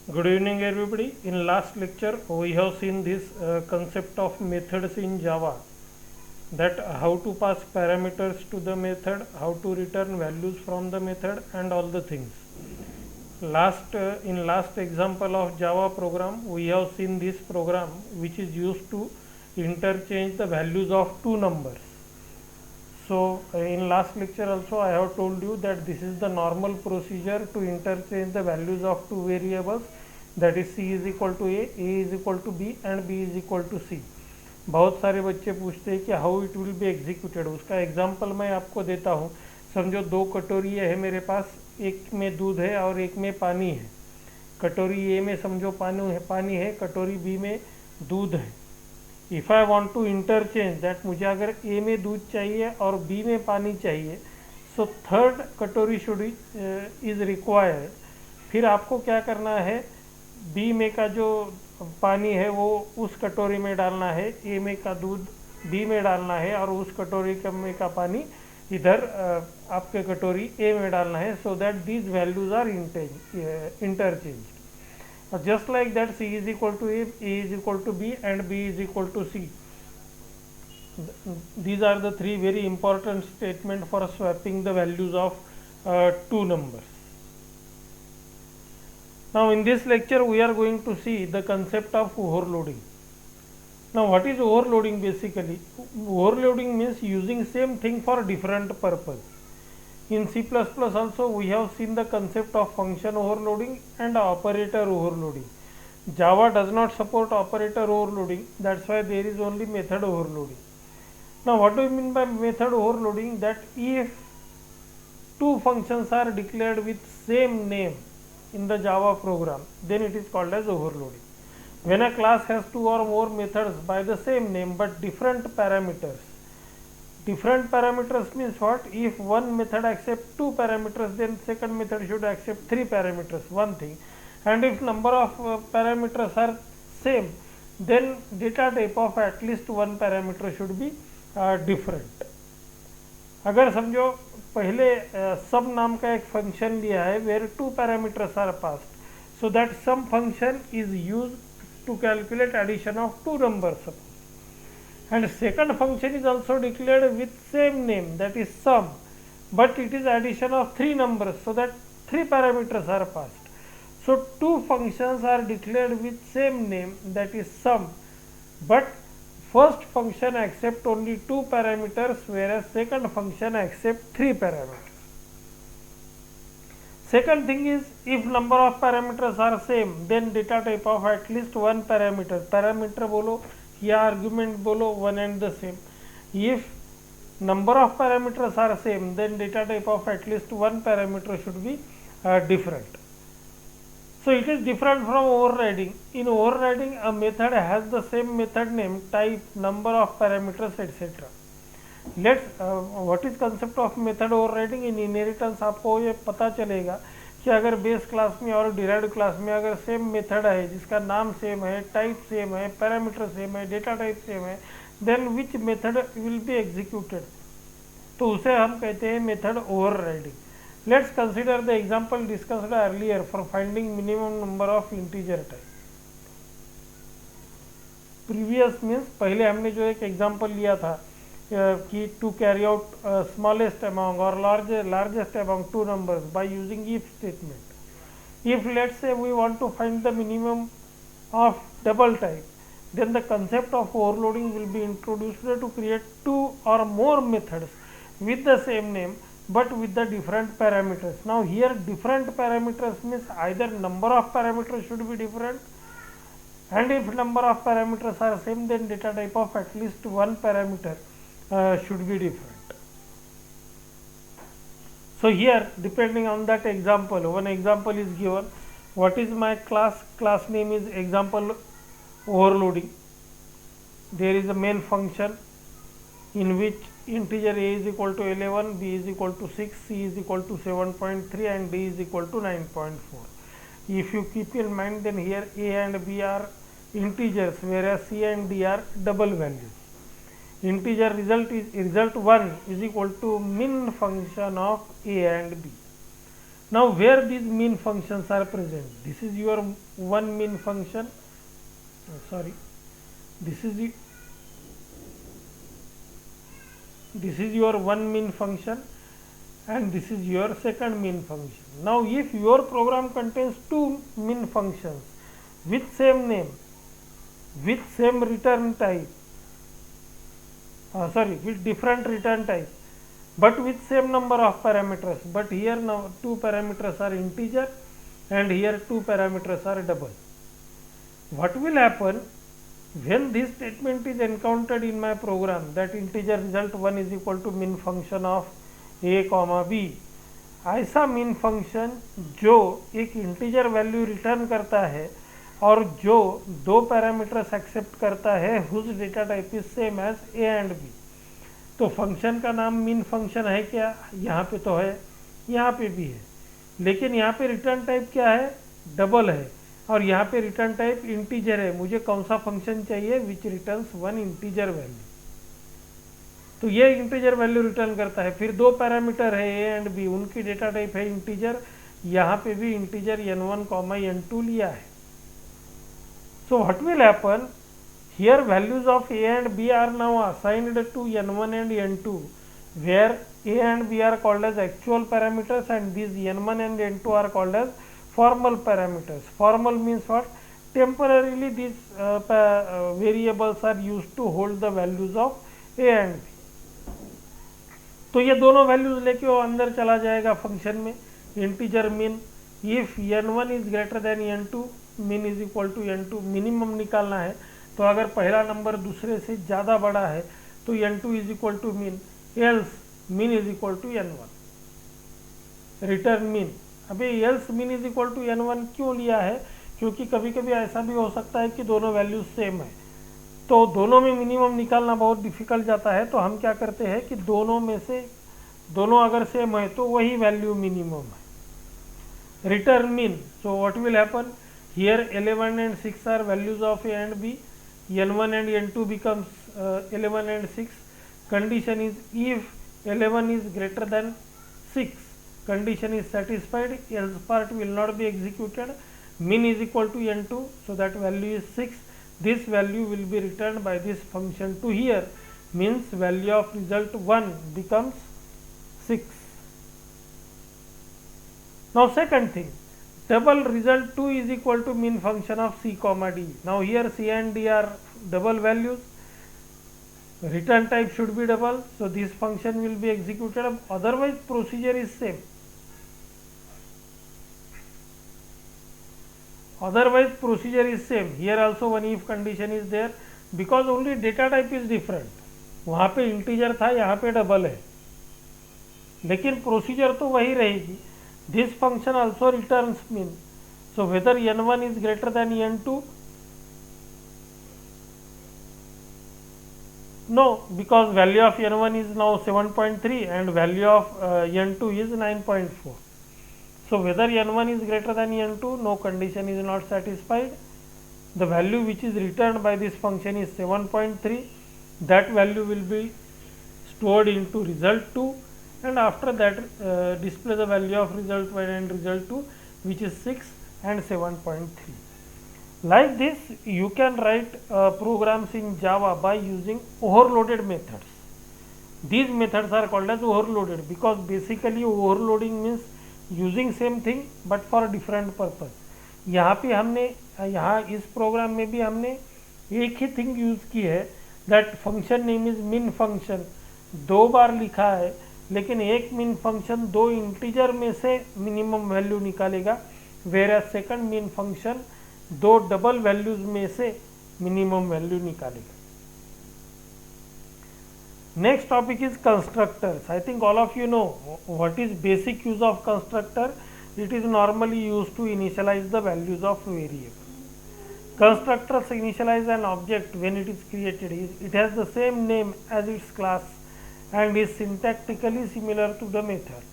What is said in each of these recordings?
Good evening, everybody. In last lecture, we have seen this concept of methods in Java. That how to pass parameters to the method, how to return values from the method, and all the things. In last example of Java program, we have seen this program which is used to interchange the values of two numbers. So in last lecture also I have told you that this is the normal procedure to interchange the values of two variables, that is c is equal to a is equal to b and b is equal to c. बहुत सारे बच्चे पूछते हैं कि how it will be executed. उसका example मैं आपको देता हूँ। समझो दो कटोरी है मेरे पास, एक में दूध है और एक में पानी है। कटोरी ए में समझो पानी है, कटोरी बी में दूध है। If I want to interchange that, मुझे अगर ए में दूध चाहिए और बी में पानी चाहिए, सो थर्ड कटोरी शुड इज रिक्वायर्ड। फिर आपको क्या करना है, बी में का जो पानी है वो उस कटोरी में डालना है, ए में का दूध बी में डालना है और उस कटोरी में का पानी इधर आपके कटोरी ए में डालना है, so that these values are interchange. Just like that, c is equal to a is equal to b and b is equal to c. These are the three very important statements for swapping the values of two numbers. Now in this lecture we are going to see the concept of overloading. Now what is overloading basically? Overloading means using same thing for different purpose. In C++ also we have seen the concept of function overloading and operator overloading. Java does not support operator overloading, that's why there is only method overloading. Now what do you mean by method overloading? That if two functions are declared with same name in the Java program, then it is called as overloading. When a class has two or more methods by the same name but different parameters, different parameters means what? If one method accepts two parameters, then second method should accept three parameters, one thing. And if number of parameters are same, then data type of at least one parameter should be different. अगर समझो पहले sum नाम का एक function लिया है where two parameters are passed, so that sum function is used to calculate addition of two numbers. And second function is also declared with same name, that is sum, but it is addition of three numbers, so that three parameters are passed. So two functions are declared with same name, that is sum, but first function accept only two parameters whereas second function accept three parameters. Second thing is, if number of parameters are same, then data type of at least one parameter, parameter बोलो या argument बोलो, one and the same. If number of parameters are same, then data type of at least one parameter should be different. So it is different from overriding. In overriding, a method has the same method name, type, number of parameters, etc. What is concept of method overriding? In inheritance आपको ये पता चलेगा कि अगर base class में और derived class में अगर सेम मेथड है जिसका नाम सेम है, टाइप सेम है, पैरामीटर सेम है, डेटा टाइप सेम है, then which method will be executed, तो उसे हम कहते हैं method overriding. Let's consider the example discussed earlier for finding minimum number of integer type. Previous means पहले हमने जो एक एग्जांपल लिया था कि to carry out smallest among or largest among two numbers by using if statement. If let's say we want to find the minimum of double type, then the concept of overloading will be introduced to create two or more methods with the same name but with the different parameters. Now here different parameters means either number of parameters should be different, and if number of parameters are same, then data type of at least one parameter should be different. So here, depending on that example, one example is given. What is my class? Class name is example overloading. There is a main function in which integer a is equal to 11, b is equal to 6, c is equal to 7.3 and d is equal to 9.4. If you keep in mind, then here a and b are integers whereas c and d are double values. Integer result 1 is equal to min function of a and b. Now where these mean functions are present, this is your one mean function, this is the, this is your one mean function and this is your second mean function. Now if your program contains two mean functions with same name, with same return type, with different return type, but with same number of parameters, but here now two parameters are integer and here two parameters are double. What will happen when this statement is encountered in my program, that integer result 1 is equal to min function of a comma B, ऐसा min function जो एक integer value return करता है और जो दो parameters accept करता है whose data type is same as A and B, तो फंक्शन का नाम मीन फंक्शन है क्या, यहाँ पे तो है, यहाँ पे भी है, लेकिन यहाँ पे रिटर्न टाइप क्या है, डबल है, और यहाँ पे रिटर्न टाइप इंटीजर है। मुझे कौन सा फंक्शन चाहिए, विच रिटर्न्स वन इंटीजर वैल्यू, तो ये इंटीजर वैल्यू रिटर्न करता है। फिर दो पैरामीटर है ए एंड बी, उनकी डेटा टाइप है इंटीजर, यहाँ पे भी इंटीजर n1 कॉमा n2 लिया है। So what will happen, here values of a and b are now assigned to n1 and n2, where a and b are called as actual parameters and these n1 and n2 are called as formal parameters. Formal means what, temporarily these variables are used to hold the values of a and b. तो ये दोनों values लेके वो अंदर चला जाएगा function में, integer min, if n1 is greater than n2 min is equal to n2, minimum निकालना है, तो अगर पहला नंबर दूसरे से ज़्यादा बड़ा है तो n2 is equal to mean, else mean is equal to n1, return mean. अभी else mean is equal to n1 क्यों लिया है, क्योंकि कभी कभी ऐसा भी हो सकता है कि दोनों वैल्यूज सेम है, तो दोनों में मिनिमम निकालना बहुत डिफिकल्ट जाता है, तो हम क्या करते हैं कि दोनों में से, दोनों अगर सेम है तो वही वैल्यू मिनिमम है, return min. So what will happen, here 11 and 6 are values of A and B, n1 and n2 becomes 11 and 6. Condition is if 11 is greater than 6, condition is satisfied, else part will not be executed, min is equal to n2, so that value is 6, this value will be returned by this function to here, means value of result 1 becomes 6. Now second thing, double result 2 is equal to min function of c comma d. Now here c and d are double values, return type should be double, so this function will be executed, otherwise procedure is same. Otherwise procedure is same. Here also one if condition is there, because only data type is different. वहाँ पे integer था, यहाँ पे double है, लेकिन procedure तो वही रहेगी. This function also returns min. So whether n1 is greater than n2? No, because value of n1 is now 7.3 and value of n2 is 9.4. So whether n1 is greater than n2, no, condition is not satisfied. The value which is returned by this function is 7.3. That value will be stored into result 2, and after that display the value of result 1 and result 2, which is 6 and 7.3. Like this you can write programs in Java by using overloaded methods. These methods are called as overloaded because basically overloading means using same thing but for different purpose. यहाँ पे हमने, यहाँ इस programme में भी हमने एक ही thing use की है, that function name is min function. दो बार लिखा है, लेकिन एक min फंक्शन दो इंटीजर में से मिनिमम वैल्यू निकालेगा, वेयर सेकंड min फंक्शन दो डबल वैल्यूज में से मिनिमम वैल्यू निकालेगा. Next topic is constructors. I think all of you know what is basic use of constructor. It is normally used to initialize the values of variable. Constructors initialize an object when it is created. It has the same name as its class and is syntactically similar to the method.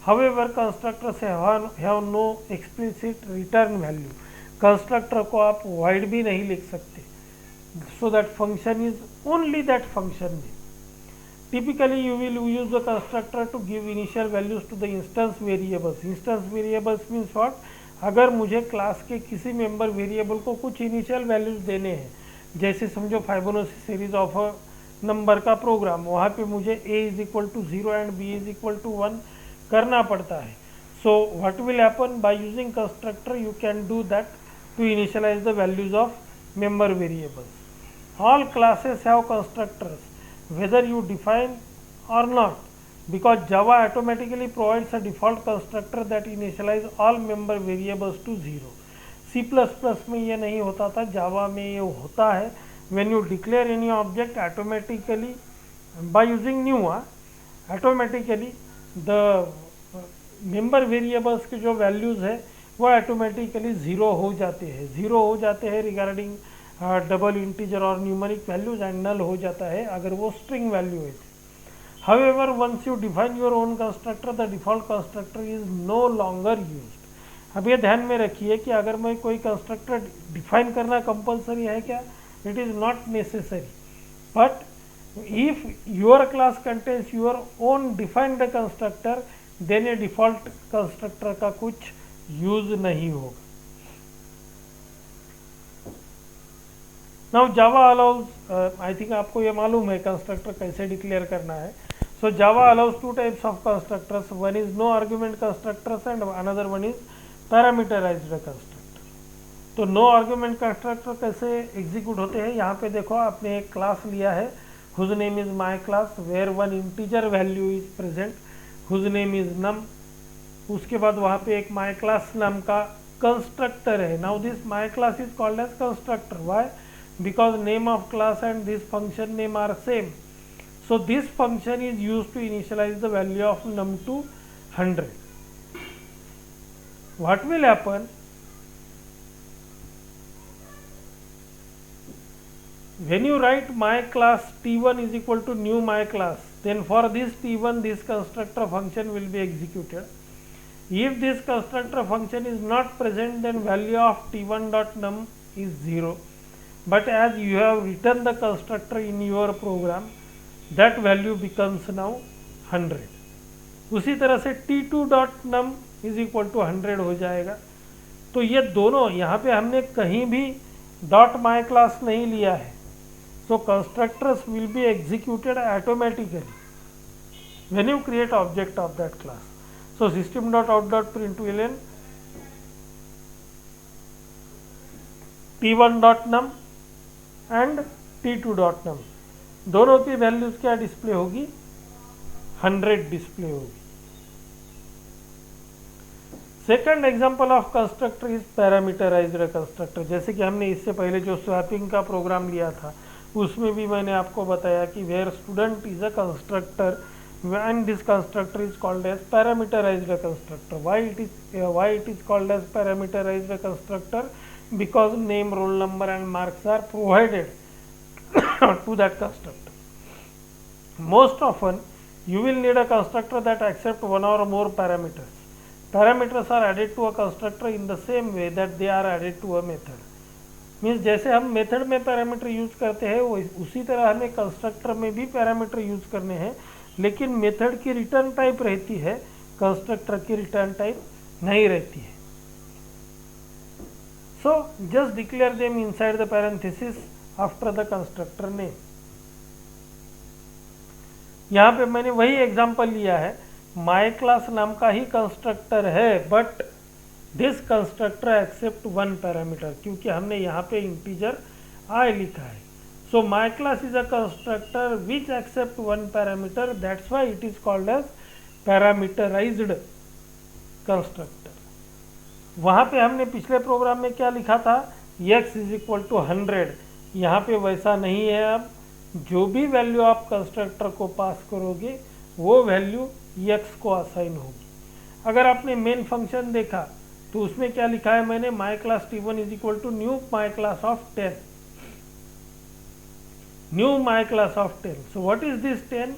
However, constructors have no explicit return value. Constructor को आप void भी नहीं लिख सकते. So that function is only that function name. Typically, you will use the constructor to give initial values to the instance variables. Instance variables means what? अगर मुझे class के किसी मेंबर वेरिएबल को कुछ इनिशियल वैल्यूज देने हैं, जैसे समझो Fibonacci series of a number का प्रोग्राम, वहाँ पे मुझे a is equal to 0 and b is equal to 1 करना पड़ता है. So what will happen by using constructor, you can do that to initialize the values of member variables. All classes have constructors whether you define or not, because Java automatically provides a default constructor that initialize all member variables to 0. C++ में ये नहीं होता था, Java में ये होता है. When you declare any object automatically by using new, automatically the member variables के जो values है वो ऑटोमेटिकली 0 हो जाते हैं. 0 हो जाते हैं रिगार्डिंग डबल इंटीजर और न्यूमेरिक वैल्यूज, एंड नल हो जाता है अगर वो स्ट्रिंग वैल्यू है. However once you define your own constructor, the default constructor is no longer used. अब ये ध्यान में रखिए कि अगर मैं कोई कंस्ट्रक्टर डिफाइन करना कंपलसरी है क्या? It is not necessary. But if your class contains your own defined constructor, then ये डिफॉल्ट कंस्ट्रक्टर का कुछ यूज नहीं होगा. Now Java allows, I think आपको ये मालूम है कंस्ट्रक्टर कैसे डिक्लेयर करना है. So Java allows two types of constructors. One is no argument constructors and another one is parameterized constructor. तो नो आर्ग्यूमेंट कंस्ट्रक्टर कैसे एग्जीक्यूट होते हैं? यहाँ पे देखो, आपने एक क्लास लिया है whose name is my class, where one integer value is present, whose name is num. उसके बाद वहाँ पे एक माई क्लास नाम का कंस्ट्रक्टर है. Now this my class is called as constructor. Why? Because name of class and this function name are same. So this function is used to initialize the value of num to 100. What will happen? When you write my class t1 is equal to new my class, then for this t1 this constructor function will be executed. If this constructor function is not present, then value of t1 dot num is 0. But as you have written the constructor in your program, that value becomes now 100. उसी तरह से t2 dot num is equal to 100 हो जाएगा. तो ये दोनों, यहाँ पे हमने कहीं भी डॉट माई क्लास नहीं लिया है. So constructors will be executed automatically when you create object of that class. So system dot out dot println t1 dot num and t2 dot num, दोनों की वैल्यूज क्या डिस्प्ले होगी? 100 display होगी. Second example of constructor is parameterized constructor. जैसे कि हमने इससे पहले जो स्वैपिंग का प्रोग्राम लिया था, उसमें भी मैंने आपको बताया कि where student is a constructor and this constructor is called as parameterized constructor. Why it is called as parameterized constructor? Because name, roll number and marks are provided to that constructor. Most often you will need a constructor that accepts one or more parameters. Parameters are added to a constructor in the same way that they are added to a method. Means जैसे हम method में parameter use करते हैं, वो उसी तरह हमें constructor में भी पैरामीटर यूज करने हैं, लेकिन मेथड की रिटर्न टाइप रहती है, कंस्ट्रक्टर की रिटर्न टाइप नहीं रहती है. So just declare them inside the parenthesis after the constructor name. यहाँ पे मैंने वही एग्जांपल लिया है, माई क्लास नाम का ही कंस्ट्रक्टर है, but this constructor accept one parameter, क्योंकि हमने यहाँ पे इंटीजर आई लिखा है. So my class is a constructor which accept one parameter, that's why it is called as parameterized constructor. वहाँ पे हमने पिछले प्रोग्राम में क्या लिखा था? x is equal to 100. यहाँ पे वैसा नहीं है. अब जो भी वैल्यू आप कंस्ट्रक्टर को पास करोगे वो वैल्यू x को असाइन होगी. अगर आपने मेन फंक्शन देखा तो उसमें क्या लिखा है मैंने? My class t1 is equal to new my class of 10. New my class of 10. So what is this 10?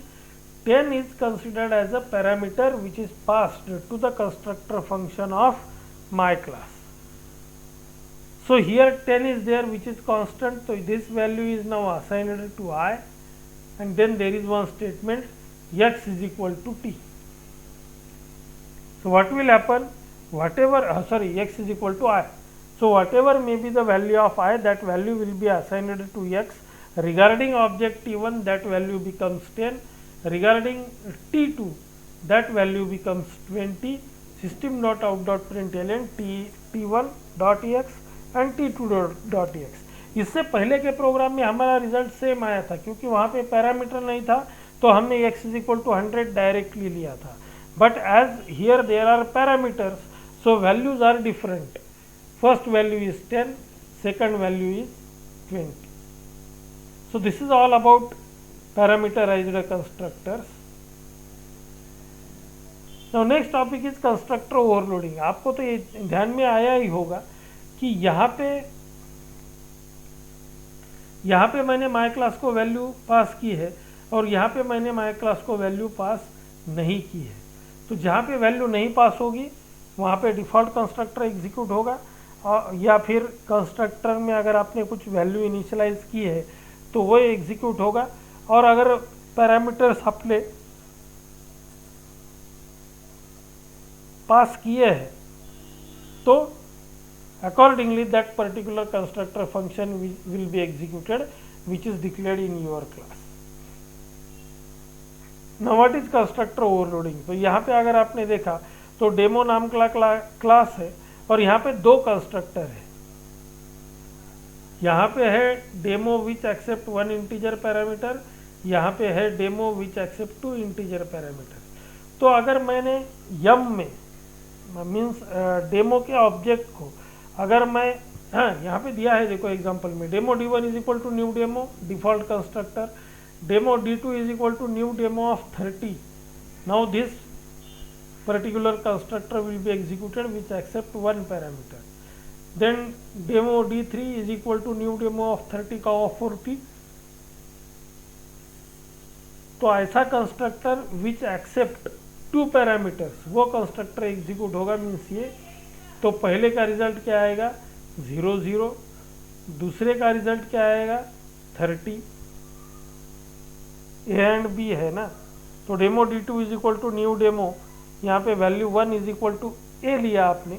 10 is considered as a parameter which is passed to the constructor function of my class. So here 10 is there, which is constant, so this value is now assigned to I. and then there is one statement x is equal to t. So what will happen, whatever x is equal to I. So whatever may be the value of I, that value will be assigned to x. Regarding object t1, that value becomes 10. Regarding t2, that value becomes 20. system.out.println t1 dot x and t2 dot x. इससे पहले के programme में हमारा result same आया था, क्योंकि वहाँ पे पैरामीटर नहीं था तो हमने x is equal to 100 directly लिया था। But as here there are parameters, so values are different. First value is 10, second value is 20। So this is all about parameterized constructors. Now next topic is constructor overloading. आपको तो ये ध्यान में आया ही होगा कि यहाँ पे मैंने माय क्लास को वैल्यू पास की है और यहाँ पे मैंने माय क्लास को वैल्यू पास नहीं की है। तो जहाँ पे वैल्यू नहीं पास होगी वहाँ पे डिफ़ॉल्ट कंस्ट्रक्टर एग्जीक्यूट होगा, और या फिर कंस्ट्रक्टर में अगर आपने कुछ वैल्यू इनिशियलाइज की है तो वो एग्जीक्यूट होगा। और अगर पैरामीटर्स आपने पास किए हैं तो accordingly that particular constructor function will be executed which is declared in your class. Now what is constructor overloading? तो यहाँ पे अगर आपने देखा तो डेमो नाम का क्लास है और यहाँ पे दो कंस्ट्रक्टर है। यहाँ पे है demo which accept 1 integer parameter, यहाँ पे है demo which accept 2 integer parameter. तो अगर मैंने यम में मीन्स डेमो के ऑब्जेक्ट को अगर मैं यहाँ पे दिया है, देखो एग्जांपल में demo d1 is equal to new demo default constructor, demo d2 is equal to new demo of 30। Now this particular constructor will be executed which accept 1 parameter. Then demo d3 is equal to new demo of 30 of 40। तो ऐसा constructor which accept 2 parameters वो constructor execute होगा। Means ये तो पहले का result क्या आएगा 0 0, दूसरे का रिजल्ट क्या आएगा 30। ए एंड बी है ना, तो demo d2 is equal to new demo, यहाँ पे value 1 is equal to A लिया आपने।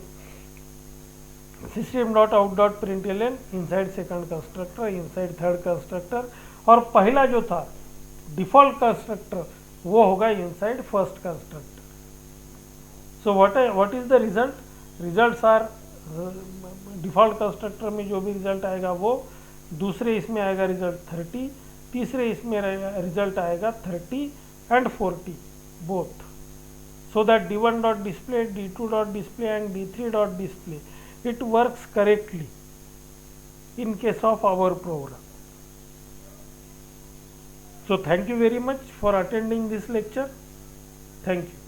System dot out dot println inside second constructor, inside third constructor, और पहला जो था डिफॉल्ट कंस्ट्रक्टर वो होगा inside first constructor. So what is the result? Results are default constructor में जो भी रिजल्ट आएगा वो, दूसरे इसमें आएगा रिजल्ट 30, तीसरे इसमें रिजल्ट आएगा 30 and 40 both. So that d1 dot display, d2 dot display and d3 dot display it works correctly in case of our program. So thank you very much for attending this lecture. Thank you.